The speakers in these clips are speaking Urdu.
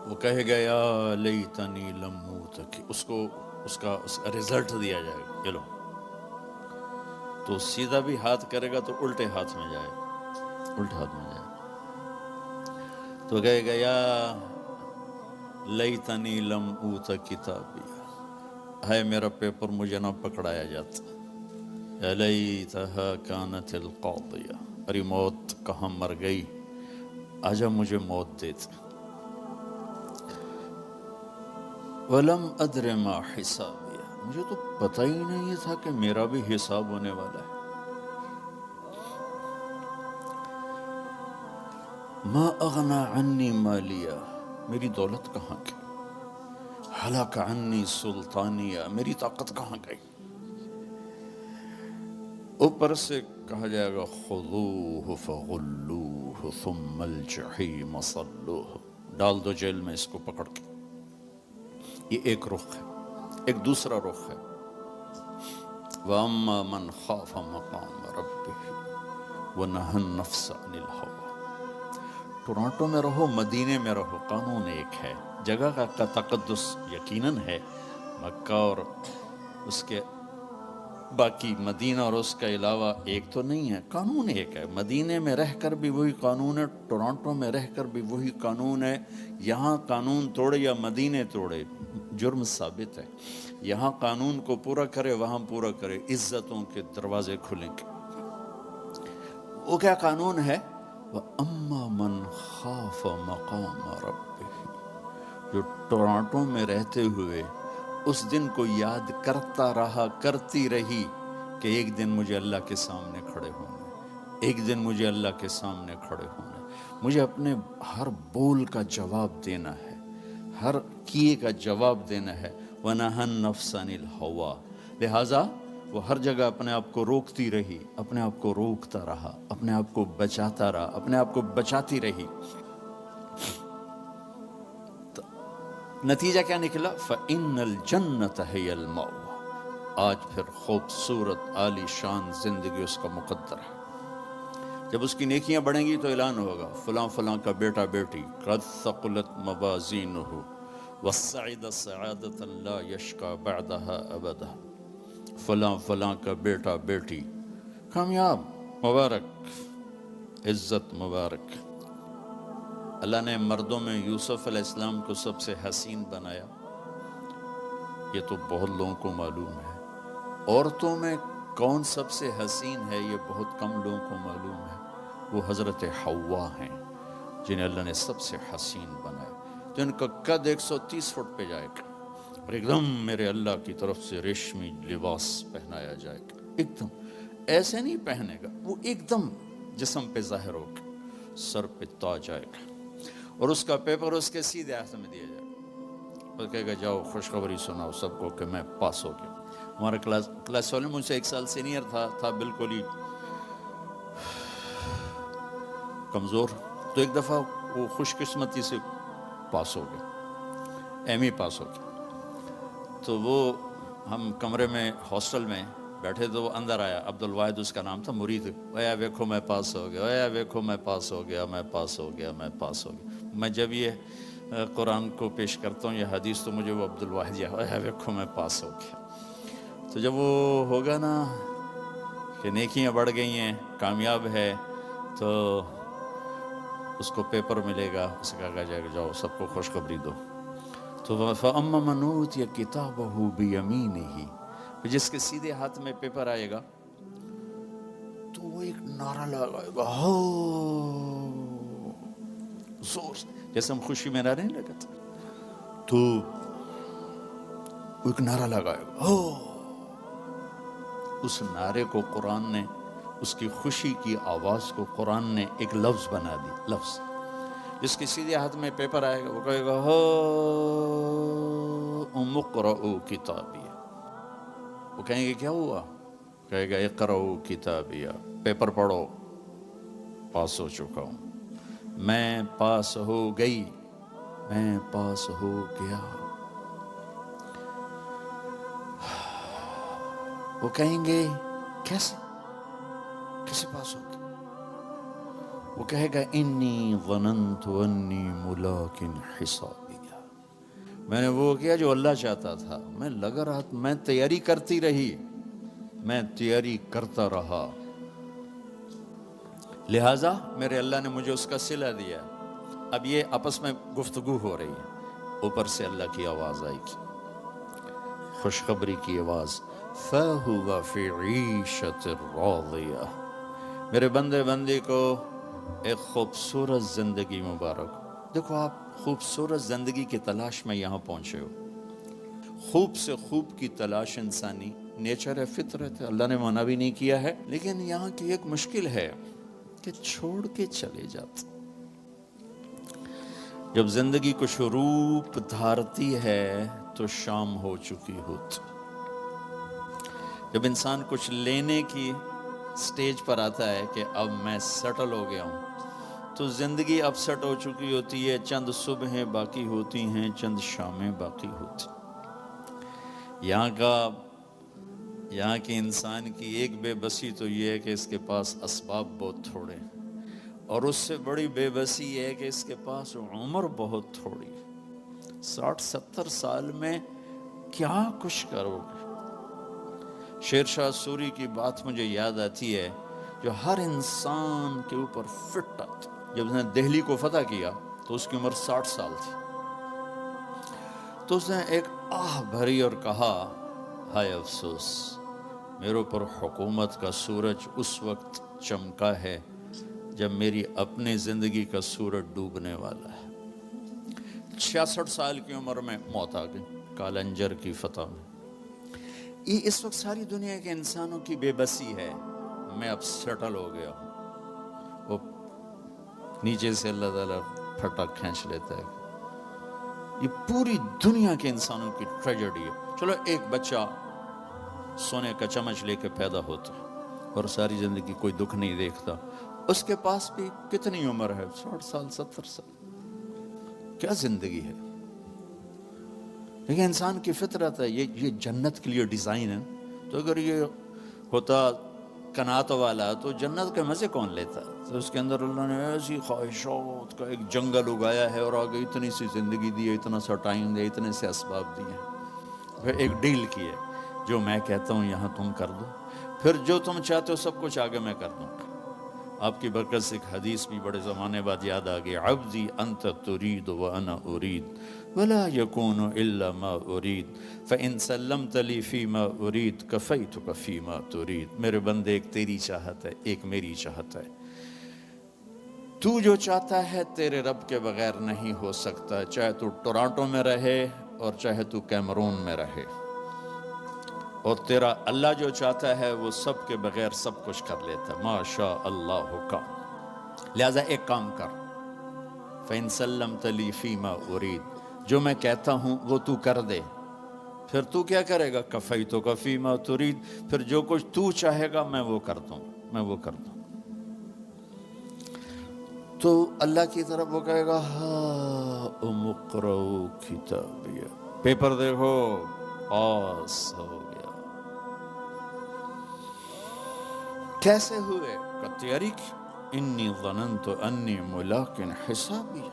وہ کہے گا یا لیتنی لم اوت، اس کا رزلٹ دیا جائے گا، چلو تو سیدھا بھی ہاتھ کرے گا تو الٹے ہاتھ میں جائے گا، الٹے ہاتھ میں جائے گا، تو کہے گا یا لیتنی لم اوت کتابی، ہے میرا پیپر مجھے نہ پکڑایا جاتا، یا لیتہا کانت القاضیہ، ارے موت کہاں مر گئی، آجا مجھے موت دیتے، وَلَمْ أَدْرِ مَا حِسَابِيَهْ، مجھے تو پتہ ہی نہیں تھا کہ میرا بھی حساب ہونے والا ہے، مَا أَغْنَى عَنِّي مَالِيَا، میری دولت کہاں گئی، ہلاک عنی سلطانیہ، میری طاقت کہاں گئی، اوپر سے کہا جائے گا خذوہ فغلوہ ثم الجحیم صلوہ، ڈال دو جیل میں اس کو پکڑ کے، یہ ایک رخ ہے، ایک دوسرا رخ ہے، وَأَمَّا مَنْ خَافَ مَقَامَ رَبِّهِ وَنَهَى النَّفْسَ عَنِ الْهَوَىٰ، ٹورانٹو میں رہو مدینے میں رہو، قانون ایک ہے، جگہ کا تقدس یقیناً ہے، مکہ اور اس کے باقی مدینہ اور اس کا علاوہ ایک تو نہیں ہے، قانون ایک ہے، مدینے میں رہ کر بھی وہی قانون ہے، ٹورانٹو میں رہ کر بھی وہی قانون ہے، یہاں قانون توڑے یا مدینے توڑے جرم ثابت ہے، یہاں قانون کو پورا کرے وہاں پورا کرے، عزتوں کے دروازے کھلیں گے، وہ کیا قانون ہے، وَأَمَّا مَنْ خَافَ مَقَامَ رَبِّهِ، جو ٹورانٹو میں رہتے ہوئے اس دن کو یاد کرتا رہا، کرتی رہی کہ ایک دن مجھے اللہ کے سامنے کھڑے ہونا، ایک دن مجھے اللہ کے سامنے کھڑے ہونا، مجھے اپنے ہر بول کا جواب دینا ہے، ہر کیے کا جواب دینا ہے، وَنَهَى النَّفْسَ عَنِ الْهَوَىٰ، لہٰذا وہ ہر جگہ اپنے آپ کو روکتی رہی، اپنے آپ کو روکتا رہا، اپنے آپ کو بچاتا رہا، اپنے آپ کو بچاتی رہی، نتیجہ کیا نکلا، فَإِنَّ الْجَنَّةَ هِيَ الْمَأْوَىٰ، آج پھر خوبصورت عالی شان زندگی اس کا مقدر ہے، جب اس کی نیکیاں بڑھیں گی تو اعلان ہوگا فلاں فلاں کا بیٹا بیٹی قد ثقلت موازینہ وَالسَّعِدَ سَعَادَةً لَا يَشْقَى بَعْدَهَا أَبَدًا، فلاں فلاں کا بیٹا بیٹی کامیاب، مبارک، عزت مبارک، اللہ نے مردوں میں یوسف علیہ السلام کو سب سے حسین بنایا، یہ تو بہت لوگوں کو معلوم ہے، عورتوں میں کون سب سے حسین ہے یہ بہت کم لوگوں کو معلوم ہے، وہ حضرت حوا ہیں جنہیں اللہ نے سب سے حسین بنایا، تو ان کا قد 130 فٹ پہ جائے گا اور ایک دم میرے اللہ کی طرف سے ریشمی لباس پہنایا جائے گا، ایک دم ایسے نہیں پہنے گا، وہ ایک دم جسم پہ ظاہر ہوگا، سر پہ تاج آئے گا، اور اس کا پیپر اس کے سیدھے ہاتھ میں دیا جائے گا، اور کہے گا جاؤ خوشخبری سناؤ سب کو کہ میں پاس ہو گیا، ہمارا کلاس والے مجھ سے 1 سال سینئر تھا بالکل ہی کمزور، تو ایک دفعہ وہ خوش قسمتی سے پاس ہو گیا، ایم ای پاس ہو گیا، تو وہ ہم کمرے میں ہاسٹل میں بیٹھے تو وہ اندر آیا، عبد الواحد اس کا نام تھا، مرید، اے ویکھو میں پاس ہو گیا، اے ویکھو میں پاس ہو گیا، میں پاس ہو گیا، میں پاس ہو گیا، میں جب یہ قرآن کو پیش کرتا ہوں یہ حدیث تو مجھے وہ عبد الواحد یا اے ویکھو میں پاس ہو گیا، تو جب وہ ہوگا نا کہ نیکیاں بڑھ گئی ہیں، کامیاب ہے، تو اس کو پیپر ملے گا، اسے کہا جائے گا جاؤ سب کو خوشخبری دو، تو فَأَمَّا مَنْ أُوتِيَ كِتَابَهُ بِيَمِينِهِ، جس کے سیدھے ہاتھ میں پیپر آئے گا تو وہ ایک نعرہ لگائے گا، ہو زور سے، جیسے ہم خوشی میں نعرے نہیں لگاتے، تو وہ ایک نعرہ لگائے گا، ہو، اس نعرے کو قرآن نے، اس کی خوشی کی آواز کو قرآن نے ایک لفظ بنا دی، لفظ، جس کے سیدھے ہاتھ میں پیپر آئے گا وہ کہے گا ہو اقرؤوا کتابیہ، وہ کہیں گے کیا ہوا، کہے گا اقرؤوا کتابیہ، پیپر پڑھو، پاس ہو چکا ہوں، میں پاس ہو گئی، میں پاس ہو گیا، وہ کہیں گے کیسے پاس ہو گیا، وہ کہے گا انی ظننت انی ملاق حسابی، میں نے وہ کیا جو اللہ چاہتا تھا. میں لگا رہا, میں تیاری کرتی رہی, میں تیاری کرتا رہا, لہٰذا میرے اللہ نے مجھے اس کا صلہ دیا. اب یہ آپس میں گفتگو ہو رہی ہے, اوپر سے اللہ کی آواز آئی کی, خوشخبری کی آواز, فَهُوَ فِي عِيشَةٍ رَاضِيَةٍ. میرے بندے بندی کو ایک خوبصورت زندگی مبارک. دیکھو آپ خوبصورت زندگی کی تلاش میں یہاں پہنچے ہو. خوب سے خوب کی تلاش انسانی نیچر ہے, فطرت ہے, اللہ نے منع بھی نہیں کیا ہے. لیکن یہاں کی ایک مشکل ہے کہ چھوڑ کے چلے جاتے. جب زندگی کچھ روپ دھارتی ہے تو شام ہو چکی ہوتی. جب انسان کچھ لینے کی سٹیج پر آتا ہے کہ اب میں سیٹل ہو گیا ہوں, تو زندگی اب سیٹ ہو چکی ہوتی ہے. چند صبحیں باقی ہوتی ہیں, چند شامیں باقی ہوتی. یہاں کی انسان کی ایک بے بسی تو یہ ہے کہ اس کے پاس اسباب بہت تھوڑے, اور اس سے بڑی بے بسی یہ ہے کہ اس کے پاس عمر بہت تھوڑی. 60-70 سال میں کیا کچھ کرو گے. شیر شاہ سوری کی بات مجھے یاد آتی ہے جو ہر انسان کے اوپر فٹ آتی. جب اس نے دہلی کو فتح کیا تو اس کی عمر 60 سال تھی. تو اس نے ایک آہ بھری اور کہا, ہائے افسوس, میرے اوپر حکومت کا سورج اس وقت چمکا ہے جب میری اپنی زندگی کا سورج ڈوبنے والا ہے. 66 سال کی عمر میں موت آ گئی کالنجر کی فتح میں. یہ اس وقت ساری دنیا کے انسانوں کی بے بسی ہے. میں اب سیٹل ہو گیا ہوں. وہ نیچے سے اللہ تعالیٰ پھٹا کھینچ لیتا ہے. یہ پوری دنیا کے انسانوں کی ٹریجڈی ہے. چلو ایک بچہ سونے کا چمچ لے کے پیدا ہوتا ہے اور ساری زندگی کوئی دکھ نہیں دیکھتا, اس کے پاس بھی کتنی عمر ہے, 60 سال 70 سال. کیا زندگی ہے. لیکن انسان کی فطرت ہے, یہ جنت کے لیے ڈیزائن ہے. تو اگر یہ ہوتا قناعت والا تو جنت کے مزے کون لیتا. تو اس کے اندر اللہ نے ایسی خواہشات کا ایک جنگل اگایا ہے, اور آگے اتنی سی زندگی دی ہے, اتنا سا ٹائم دیا, اتنے سے اسباب دیے. پھر ایک ڈیل کی ہے, جو میں کہتا ہوں یہاں تم کر دو, پھر جو تم چاہتے ہو سب کچھ آگے میں کر دوں. آپ کی برکت سے ایک حدیث بھی بڑے زمانے بعد یاد آ گئی, عبدی انت ترید وانا ارید ولا يكون الا ما ارید فان سلمت لي فيما ارید كفيتك فيما ترید. میرے بندے, ایک تیری چاہت ہے, ایک میری چاہت ہے. تو جو چاہتا ہے تیرے رب کے بغیر نہیں ہو سکتا, چاہے تو ٹورانٹو میں رہے اور چاہے تو کیمرون میں رہے. اور تیرا اللہ جو چاہتا ہے وہ سب کے بغیر سب کچھ کر لیتا ہے. ما شاء اللہ کان. لہذا ایک کام کر, فَإِن سَلَّمْتَ لِي فِي مَا أُرِيد, جو میں کہتا ہوں وہ تو کر دے, پھر تو کیا کرے گا, كَفَيْتُكَ فِي مَا تُرِيد, پھر جو کچھ تو چاہے گا میں وہ کر دوں, میں وہ کر دوں. تو اللہ کی طرف وہ کہے گا, هَاؤُمُ اقْرَءُوا كِتَابِيَهْ, پیپر دیکھو, پاس ہو گیا. کیسے ہوئے, کا تیاری کی, انی ظننت انی ملاق حسابی.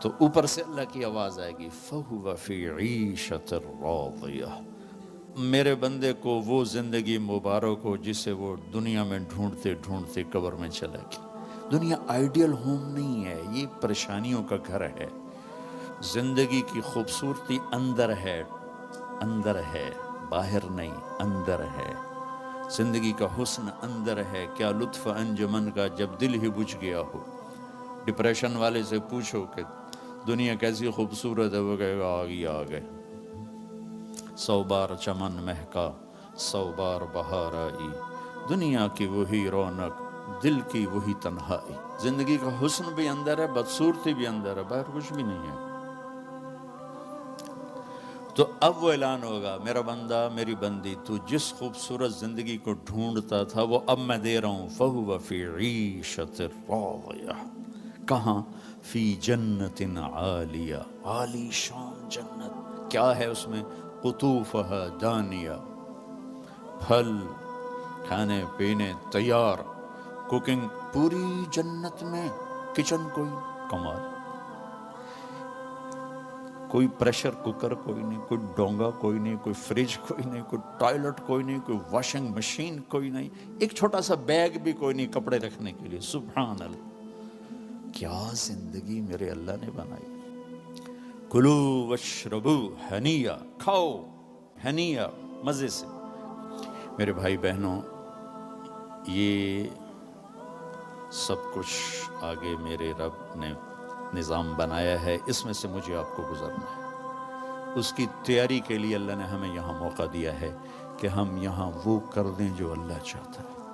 تو اوپر سے اللہ کی آواز آئے گی, فَهُوَ فِي عِيشَةٍ رَاضِيَةٍ. میرے بندے کو وہ زندگی مبارک ہو جسے وہ دنیا میں ڈھونڈتے ڈھونڈتے قبر میں چلا گیا. دنیا آئیڈیل ہوم نہیں ہے, یہ پریشانیوں کا گھر ہے. زندگی کی خوبصورتی اندر ہے, اندر ہے, باہر نہیں, اندر ہے. زندگی کا حسن اندر ہے. کیا لطف انجمن کا جب دل ہی بجھ گیا ہو. ڈپریشن والے سے پوچھو کہ دنیا کیسی خوبصورت ہے, وہ کہے گا آگے آگے. 100 بار چمن مہکا 100 بار بہار آئی, دنیا کی وہی رونق دل کی وہی تنہائی. زندگی کا حسن بھی اندر ہے, بدصورتی بھی اندر ہے, باہر کچھ بھی نہیں ہے. تو اب وہ اعلان ہوگا, میرا بندہ میری بندی, تو جس خوبصورت زندگی کو ڈھونڈتا تھا وہ اب میں دے رہا ہوں. فَهُوَ فِي عِيشَةٍ رَاضِيَةٍ. کہاں, فی جنت عالیہ, عالی شان جنت. کیا ہے اس میں, قطوفها دانیہ, پھل کھانے پینے تیار, کوکنگ پوری جنت میں, کچن کوئی کمال. کوئی پریشر کوکر کوئی نہیں، کوئی ڈونگا کوئی نہیں، کوئی فریج کوئی نہیں، کوئی ٹوائلٹ کوئی نہیں، کوئی واشنگ مشین کوئی نہیں، ایک چھوٹا سا بیگ بھی کوئی نہیں کپڑے رکھنے کے لیے. سبحان اللہ، کیا زندگی میرے اللہ نے بنائی. کلو واشربو ہنیا، کھاؤ ہنیا، مزے سے. میرے بھائی بہنوں، یہ سب کچھ آگے میرے رب نے نظام بنایا ہے، اس میں سے مجھے آپ کو گزرنا ہے. اس کی تیاری کے لیے اللہ نے ہمیں یہاں موقع دیا ہے کہ ہم یہاں وہ کر دیں جو اللہ چاہتا ہے.